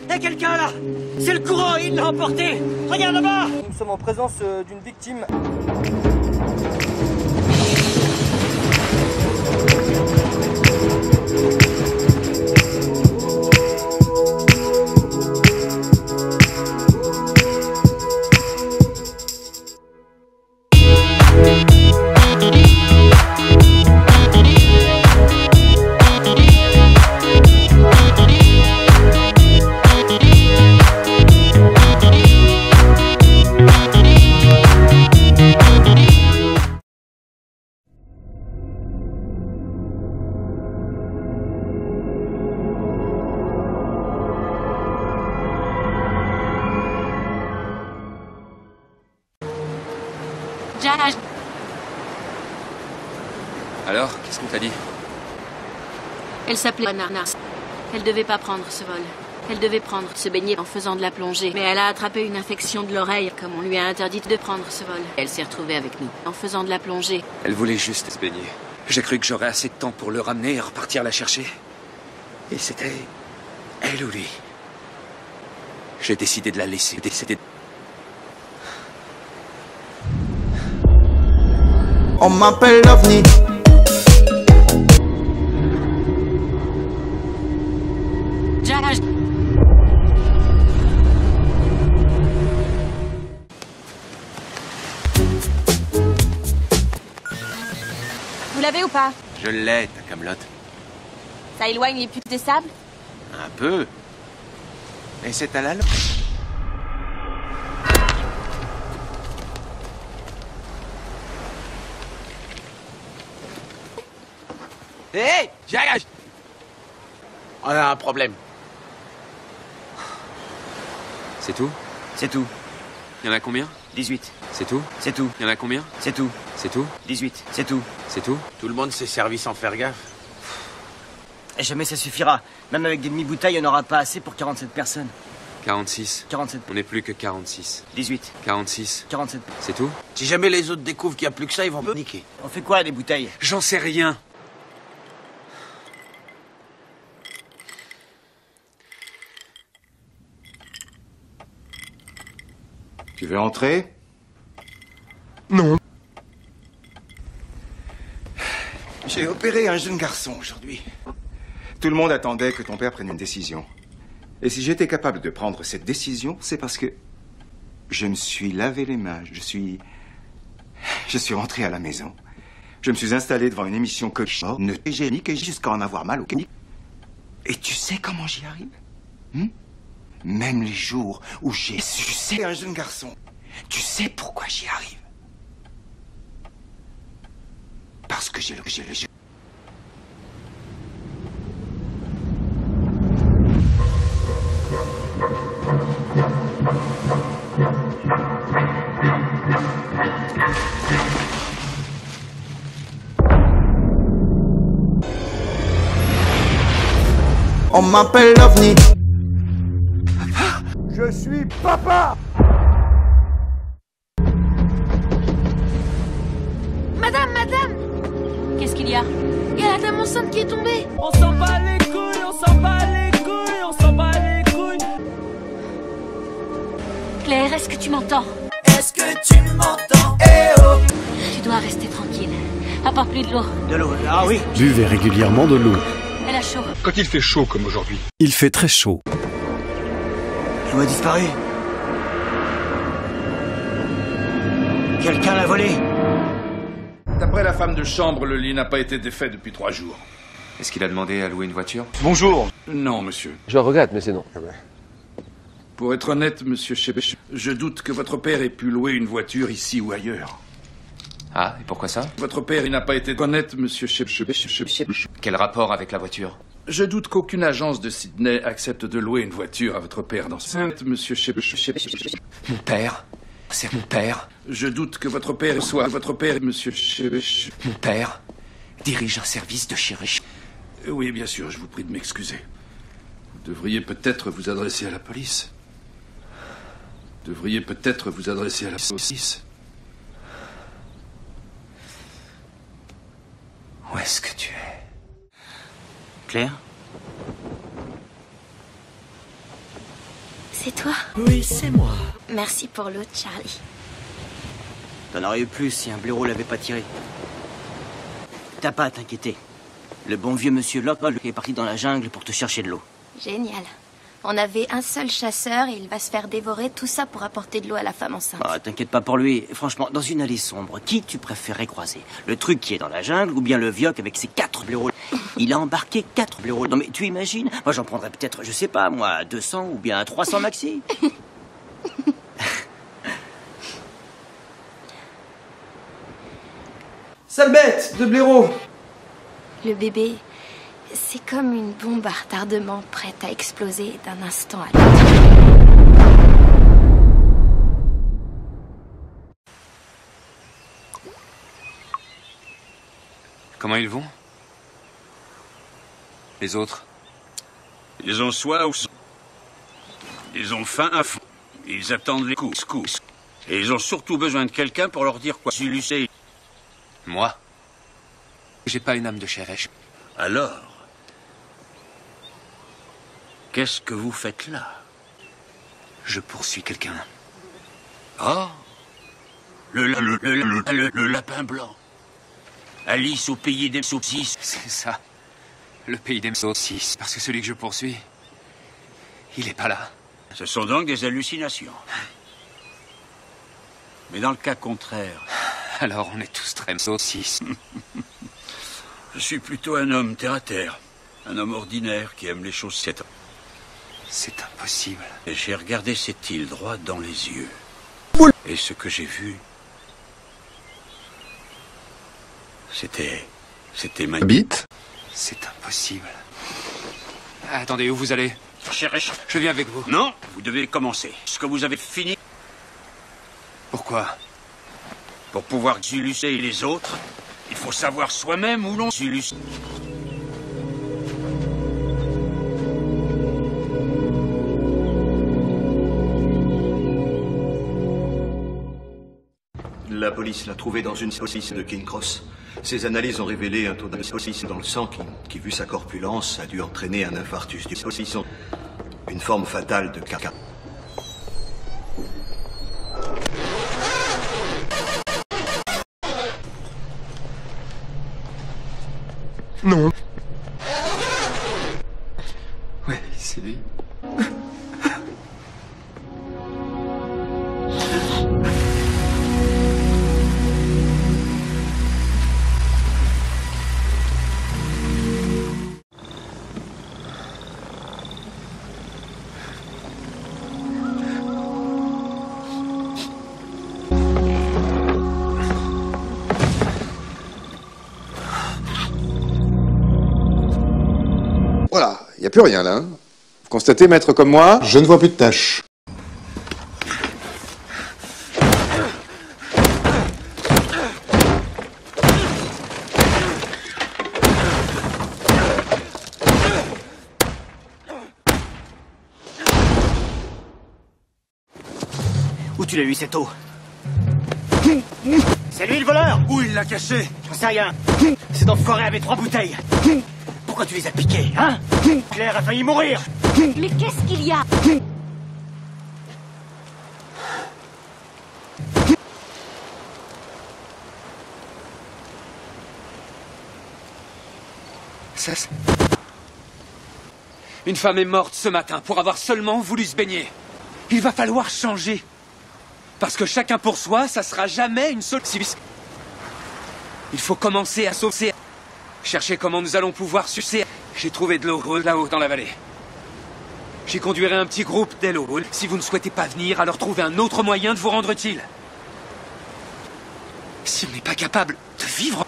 y a quelqu'un là. C'est le courant, il l'a emporté. Regarde là-bas. Nous sommes en présence d'une victime. Alors, qu'est-ce qu'on t'a dit? Elle s'appelait Ananas. Elle devait pas prendre ce vol. Elle devait prendre se baigner en faisant de la plongée. Mais elle a attrapé une infection de l'oreille, comme on lui a interdit de prendre ce vol. Elle s'est retrouvée avec nous, en faisant de la plongée. Elle voulait juste se baigner. J'ai cru que j'aurais assez de temps pour le ramener et repartir la chercher. Et c'était... elle ou lui. J'ai décidé de la laisser. On m'appelle l'OVNI. Jazz. Vous l'avez ou pas? Je l'ai, ta camelote. Ça éloigne les putes des sables? Un peu. Et c'est à la loi. Hé, j'arrive. On a un problème. C'est tout? C'est tout. Il y en a combien? 18. C'est tout? C'est tout. Il y en a combien? C'est tout. C'est tout? 18. C'est tout. C'est tout? Tout le monde s'est servi sans faire gaffe. Et jamais ça suffira. Même avec des demi-bouteilles, il n'y en aura pas assez pour 47 personnes. 46. 47. On n'est plus que 46. 18. 46. 47. C'est tout? Si jamais les autres découvrent qu'il n'y a plus que ça, ils vont me niquer. On fait quoi, les bouteilles? J'en sais rien. Tu veux entrer? Non. J'ai opéré un jeune garçon aujourd'hui. Tout le monde attendait que ton père prenne une décision. Et si j'étais capable de prendre cette décision, c'est parce que je me suis lavé les mains. Je suis rentré à la maison. Je me suis installé devant une émission que j'ai niqué jusqu'à en avoir mal au cœur. Et tu sais comment j'y arrive? Même les jours où j'ai sucé un jeune garçon. Tu sais pourquoi j'y arrive? Parce que j'ai le jeu. On m'appelle l'OVNI. Je suis papa! Madame! Qu'est-ce qu'il y a? Il y a la dame enceinte qui est tombée! On s'en bat les couilles, on s'en bat les couilles, on s'en bat les couilles. Claire, est-ce que tu m'entends? Est-ce que tu m'entends? Eh oh. Tu dois rester tranquille. Apporte plus de l'eau. De l'eau. Ah oui. Buvez régulièrement de l'eau. Elle a chaud. Quand il fait chaud comme aujourd'hui. Il fait très chaud. L'eau a disparu. Quelqu'un l'a volé. D'après la femme de chambre, le lit n'a pas été défait depuis 3 jours. Est-ce qu'il a demandé à louer une voiture? Bonjour. Non, monsieur. Je regrette, mais c'est non. Pour être honnête, monsieur Chebech, je doute que votre père ait pu louer une voiture ici ou ailleurs. Ah, et pourquoi ça? Votre père, il n'a pas été honnête, monsieur Chebech. Quel rapport avec la voiture? Je doute qu'aucune agence de Sydney accepte de louer une voiture à votre père dans ce... Monsieur Chebech. Mon père? C'est mon père? Je doute que votre père soit... Votre père, monsieur Chebech. Mon père dirige un service de chirurgie. Oui, bien sûr, je vous prie de m'excuser. Vous devriez peut-être vous adresser à la police. Devriez peut-être vous adresser à la police. Où est-ce que tu es? Claire? C'est toi? Oui, c'est moi. Merci pour l'autre, Charlie. T'en aurais eu plus si un blaireau l'avait pas tiré. T'as pas à t'inquiéter. Le bon vieux monsieur Locke est parti dans la jungle pour te chercher de l'eau. Génial. On avait un seul chasseur et il va se faire dévorer tout ça pour apporter de l'eau à la femme enceinte. Ah, t'inquiète pas pour lui. Franchement, dans une allée sombre, qui tu préférerais croiser? Le truc qui est dans la jungle ou bien le vioc avec ses 4 blaireaux? Il a embarqué 4 blaireaux. Non mais tu imagines? Moi j'en prendrais peut-être, je sais pas, moi, 200 ou bien 300 maxi. Sale bête de blaireau. Le bébé, c'est comme une bombe à retardement prête à exploser d'un instant à l'autre. Comment ils vont? Les autres? Ils ont soif. Ils ont faim à fond. Ils attendent les couscous. Et ils ont surtout besoin de quelqu'un pour leur dire quoi. Zulus et... Moi? J'ai pas une âme de Sheresh. Alors, qu'est-ce que vous faites là? Je poursuis quelqu'un. Oh, le lapin blanc. Alice au pays des saucisses. C'est ça. Le pays des saucisses. Parce que celui que je poursuis, il est pas là. Ce sont donc des hallucinations. Mais dans le cas contraire... Alors on est tous très saucisses. Je suis plutôt un homme terre-à-terre. Un homme ordinaire qui aime les choses. C'est impossible. Et j'ai regardé cette île droit dans les yeux. Et ce que j'ai vu... C'était magnifique. C'est impossible. Attendez, où vous allez? Je viens avec vous. Non, vous devez commencer. Ce que vous avez fini... Pourquoi? Pour pouvoir Zuluser les autres, il faut savoir soi-même où l'on Zulus. La police l'a trouvé dans une saucisse de King Cross. Ses analyses ont révélé un taux de saucisse dans le sang qui, vu sa corpulence, a dû entraîner un infarctus du saucisson. Une forme fatale de caca. Non. Ouais, c'est lui. Voilà, il n'y a plus rien là. Vous constatez, maître comme moi, je ne vois plus de taches. Où tu l'as eu cette eau? C'est lui le voleur? Où il l'a caché? J'en sais rien. Cet enfoiré avait 3 bouteilles. Pourquoi tu les as piquées, hein? Claire a failli mourir. Mais qu'est-ce qu'il y a? Une femme est morte ce matin pour avoir seulement voulu se baigner. Il va falloir changer. Parce que chacun pour soi, ça sera jamais une solution. Il faut commencer à saucer. Chercher comment nous allons pouvoir sucer. J'ai trouvé de l'eau là-haut dans la vallée. J'y conduirai un petit groupe d'Hello. Si vous ne souhaitez pas venir, alors trouvez un autre moyen de vous rendre utile. Si on n'est pas capable de vivre,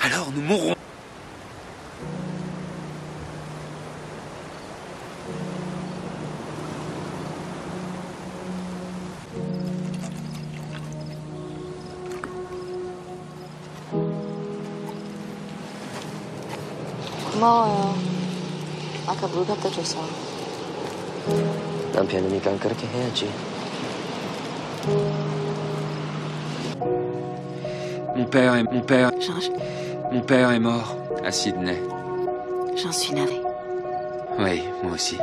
alors nous mourrons. 고마워요. 아까 물 갖다 줘서. 남편이니까 그렇게 해야지. Mon père est mort à Sydney. J'en suis navrée. Oui, moi aussi.